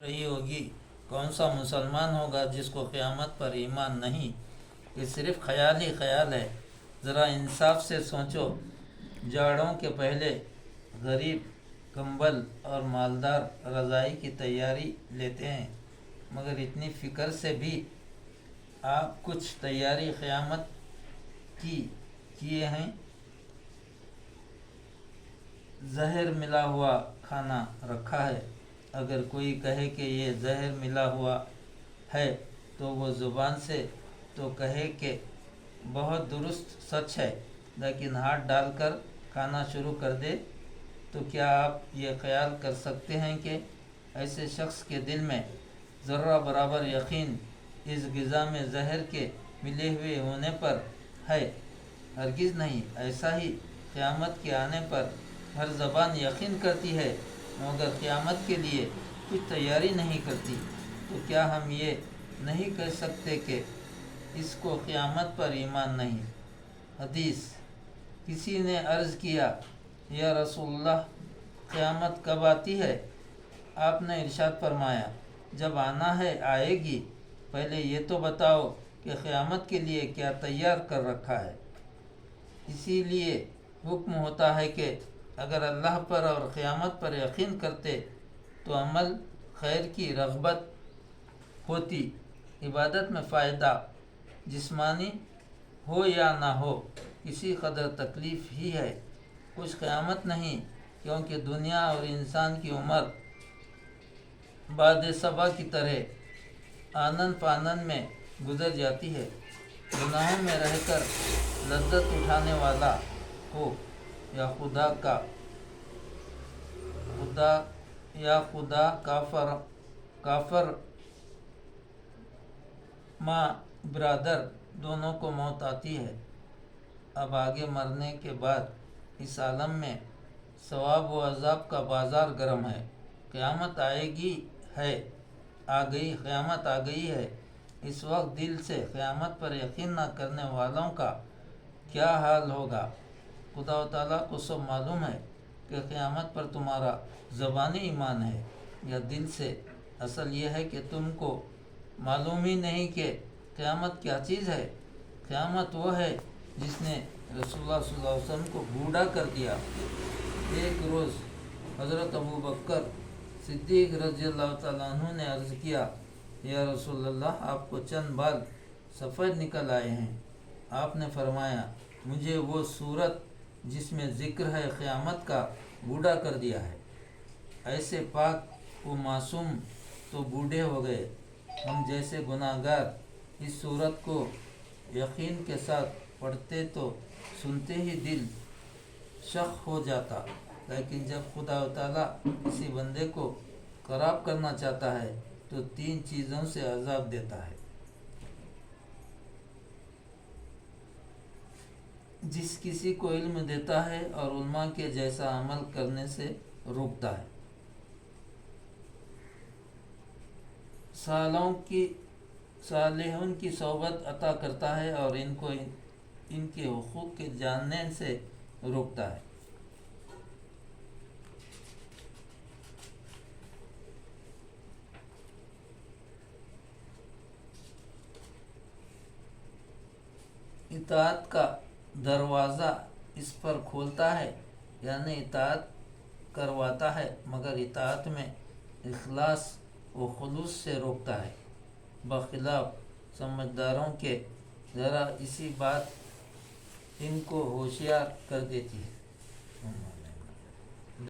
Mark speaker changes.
Speaker 1: रही होगी। कौन सा मुसलमान होगा जिसको क़यामत पर ईमान नहीं। ये सिर्फ ख्याल ही ख्याल है। ज़रा इंसाफ से सोचो। जाड़ों के पहले गरीब कंबल और मालदार रज़ाई की तैयारी लेते हैं, मगर इतनी फ़िक्र से भी आप कुछ तैयारी क़यामत की किए हैं। जहर मिला हुआ खाना रखा है। अगर कोई कहे कि ये जहर मिला हुआ है तो वो ज़ुबान से तो कहे कि बहुत दुरुस्त सच है, लेकिन हाथ डालकर खाना शुरू कर दे तो क्या आप ये ख्याल कर सकते हैं कि ऐसे शख्स के दिल में ज़र्रा बराबर यकीन इस ग़िज़ा में ज़हर के मिले हुए होने पर है? हरगिज़ नहीं। ऐसा ही क़यामत के आने पर हर ज़बान यकीन करती है, मगर क़यामत के लिए कुछ तैयारी नहीं करती। तो क्या हम ये नहीं कह सकते कि इसको क़यामत पर ईमान नहीं। हदीस। किसी ने अर्ज़ किया, या रसूलल्लाह, क़यामत कब आती है? आपने इरशाद फरमाया, जब आना है आएगी, पहले ये तो बताओ कि क़यामत के लिए क्या तैयार कर रखा है। इसीलिए हुक्म होता है कि अगर अल्लाह पर और क़यामत पर यकीन करते तो अमल खैर की रग़बत होती। इबादत में फ़ायदा जिस्मानी हो या ना हो, किसी कदर तकलीफ़ ही है, कुछ क़यामत नहीं, क्योंकि दुनिया और इंसान की उम्र बाद सबा की तरह आनन फानन में गुज़र जाती है। गुनाहों में रहकर लज्जत उठाने वाला हो या खुदा काफर माँ ब्रादर दोनों को मौत आती है। अब आगे मरने के बाद इस आलम में सवाब व अज़ाब का बाज़ार गर्म है। क़यामत आ गई है। इस वक्त दिल से क़यामत पर यकीन न करने वालों का क्या हाल होगा। खुदा ताला को सब मालूम है कि क़यामत पर तुम्हारा ज़बानी ईमान है या दिल से। असल ये है कि तुमको मालूम ही नहीं कि क़यामत क्या चीज़ है। क़यामत वो है जिसने रसूलुल्लाह सल्लल्लाहु अलैहि वसल्लम को बूढ़ा कर दिया। एक रोज़ हज़रत अबू बकर सिद्दीक़ रज़ियल्लाहु तआला अन्हु ने अर्ज़ किया, या रसूलल्लाह, आपको चंद बाल सफ़ेद निकल आए हैं। आपने फरमाया, मुझे वो सूरत जिसमें ज़िक्र है क़यामत का बूढ़ा कर दिया है। ऐसे पाक व मासूम तो बूढ़े हो गए। हम जैसे गुनाहगार इस सूरत को यकीन के साथ पढ़ते तो सुनते ही दिल शक हो जाता, लेकिन जब खुदा ताला किसी बंदे को खराब करना चाहता है तो 3 चीज़ों से अज़ाब देता है। जिस किसी को इल्म देता है और उल्मा के जैसा अमल करने से रोकता है। सालेहों की सोबत अता करता है और इनको इनके हुकूक के जानने से रोकता है। इताअत का दरवाज़ा इस पर खोलता है, यानी इताअत करवाता है, मगर इताअत में इखलास व खुलूस से रोकता है। बखिलाफ समझदारों के ज़रा इसी बात इनको होशियार कर देती है।